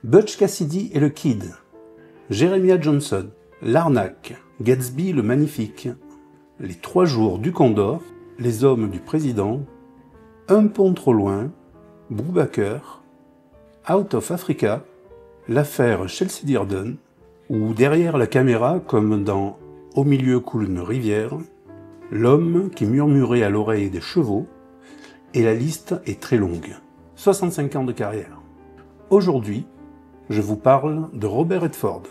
Butch Cassidy et le Kid, Jeremiah Johnson, L'Arnaque, Gatsby le Magnifique, Les 3 jours du Condor, Les hommes du président, Un pont trop loin, Brubaker, Out of Africa, L'affaire Chelsea Dearden, ou Derrière la caméra comme dans Au milieu coule une rivière, L'homme qui murmurait à l'oreille des chevaux, et la liste est très longue. 65 ans de carrière. Aujourd'hui, je vous parle de Robert Redford.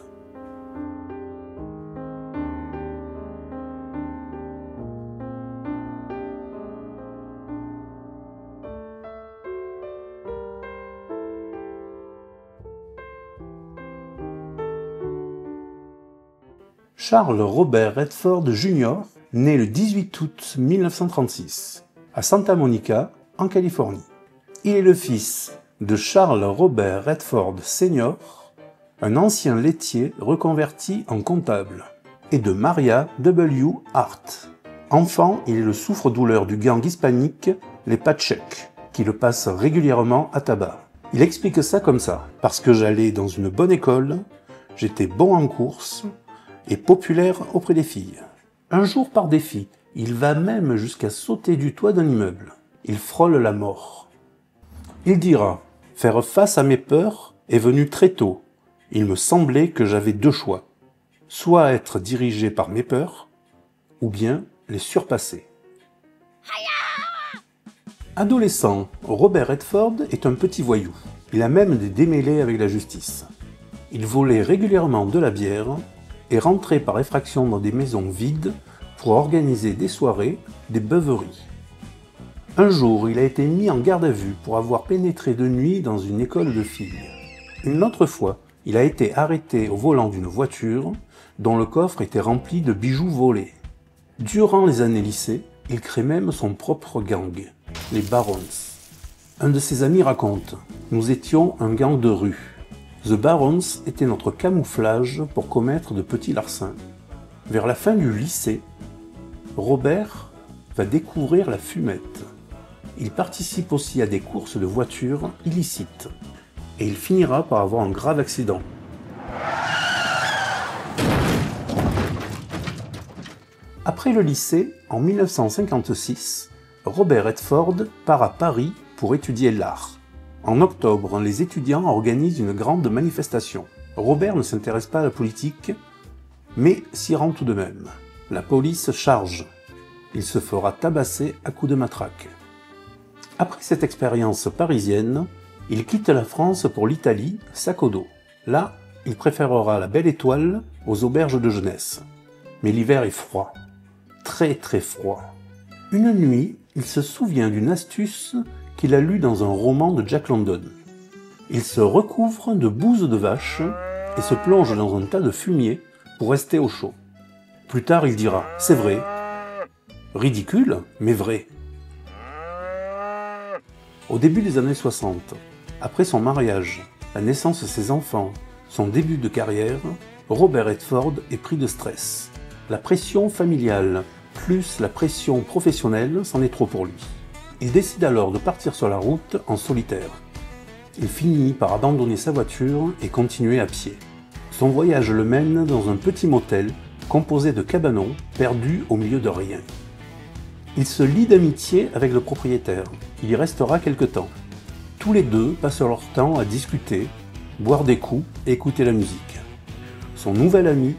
Charles Robert Redford Jr. naît le 18 août 1936 à Santa Monica, en Californie. Il est le fils de Charles Robert Redford Sr., un ancien laitier reconverti en comptable, et de Maria W. Hart. Enfant, il est le souffre-douleur du gang hispanique, les Pacheco, qui le passent régulièrement à tabac. Il explique ça comme ça, parce que j'allais dans une bonne école, j'étais bon en course, et populaire auprès des filles. Un jour par défi, il va même jusqu'à sauter du toit d'un immeuble. Il frôle la mort. Il dira « Faire face à mes peurs est venu très tôt. Il me semblait que j'avais 2 choix. Soit être dirigé par mes peurs, ou bien les surpasser. » Adolescent, Robert Redford est un petit voyou. Il a même des démêlés avec la justice. Il volait régulièrement de la bière et rentrait par effraction dans des maisons vides pour organiser des soirées, des beuveries. Un jour, il a été mis en garde à vue pour avoir pénétré de nuit dans une école de filles. Une autre fois, il a été arrêté au volant d'une voiture dont le coffre était rempli de bijoux volés. Durant les années lycée, il crée même son propre gang, les Barons. Un de ses amis raconte « Nous étions un gang de rue. The Barons était notre camouflage pour commettre de petits larcins. » Vers la fin du lycée, Robert va découvrir la fumette. Il participe aussi à des courses de voitures illicites. Et il finira par avoir un grave accident. Après le lycée, en 1956, Robert Redford part à Paris pour étudier l'art. En octobre, les étudiants organisent une grande manifestation. Robert ne s'intéresse pas à la politique, mais s'y rend tout de même. La police charge. Il se fera tabasser à coups de matraque. Après cette expérience parisienne, il quitte la France pour l'Italie, sac au dos. Là, il préférera la belle étoile aux auberges de jeunesse. Mais l'hiver est froid. Très très froid. Une nuit, il se souvient d'une astuce qu'il a lue dans un roman de Jack London. Il se recouvre de bouse de vache et se plonge dans un tas de fumier pour rester au chaud. Plus tard, il dira « C'est vrai. Ridicule, mais vrai. » Au début des années 60, après son mariage, la naissance de ses enfants, son début de carrière, Robert Redford est pris de stress. La pression familiale plus la pression professionnelle, c'en est trop pour lui. Il décide alors de partir sur la route en solitaire. Il finit par abandonner sa voiture et continuer à pied. Son voyage le mène dans un petit motel composé de cabanons perdus au milieu de rien. Il se lie d'amitié avec le propriétaire. Il y restera quelque temps. Tous les deux passent leur temps à discuter, boire des coups et écouter la musique. Son nouvel ami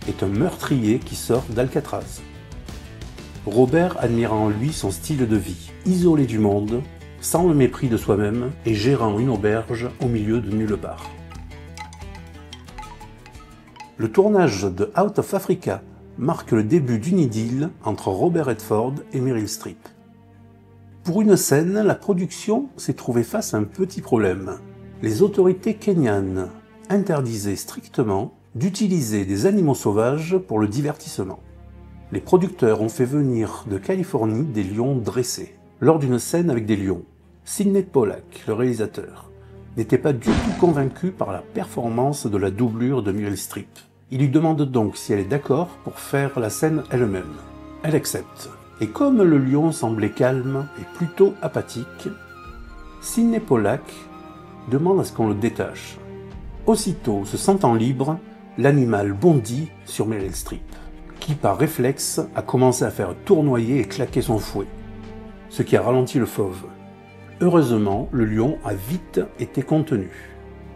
est un meurtrier qui sort d'Alcatraz. Robert admira en lui son style de vie, isolé du monde, sans le mépris de soi-même et gérant une auberge au milieu de nulle part. Le tournage de Out of Africa marque le début d'une idylle entre Robert Redford et Meryl Streep. Pour une scène, la production s'est trouvée face à un petit problème. Les autorités kenyanes interdisaient strictement d'utiliser des animaux sauvages pour le divertissement. Les producteurs ont fait venir de Californie des lions dressés. Lors d'une scène avec des lions, Sidney Pollack, le réalisateur, n'était pas du tout convaincu par la performance de la doublure de Meryl Streep. Il lui demande donc si elle est d'accord pour faire la scène elle-même. Elle accepte. Et comme le lion semblait calme et plutôt apathique, Sidney Pollack demande à ce qu'on le détache. Aussitôt, se sentant libre, l'animal bondit sur Meryl Streep, qui par réflexe a commencé à faire tournoyer et claquer son fouet, ce qui a ralenti le fauve. Heureusement, le lion a vite été contenu.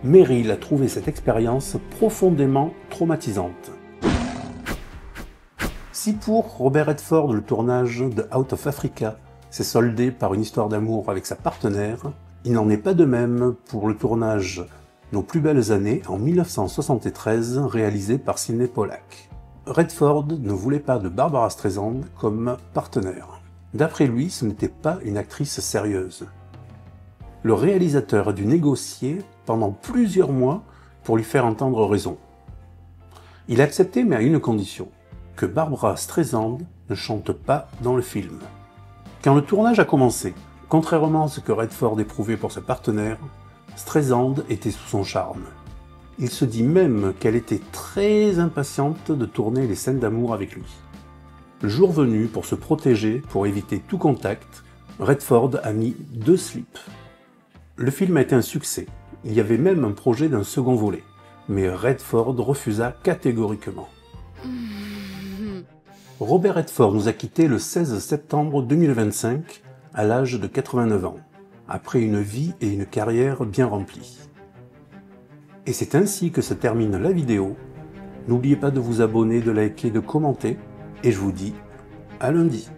Meryl a trouvé cette expérience profondément traumatisante. Si pour Robert Redford le tournage de Out of Africa s'est soldé par une histoire d'amour avec sa partenaire, il n'en est pas de même pour le tournage Nos plus belles années en 1973 réalisé par Sidney Pollack. Redford ne voulait pas de Barbara Streisand comme partenaire. D'après lui, ce n'était pas une actrice sérieuse. Le réalisateur a dû négocier pendant plusieurs mois pour lui faire entendre raison. Il a accepté, mais à une condition, que Barbara Streisand ne chante pas dans le film. Quand le tournage a commencé, contrairement à ce que Redford éprouvait pour sa partenaire, Streisand était sous son charme. Il se dit même qu'elle était très impatiente de tourner les scènes d'amour avec lui. Le jour venu, pour se protéger, pour éviter tout contact, Redford a mis 2 slips. Le film a été un succès. Il y avait même un projet d'un second volet. Mais Redford refusa catégoriquement. Robert Redford nous a quittés le 16 septembre 2025, à l'âge de 89 ans, après une vie et une carrière bien remplies. Et c'est ainsi que se termine la vidéo. N'oubliez pas de vous abonner, de liker, de commenter, et je vous dis à lundi.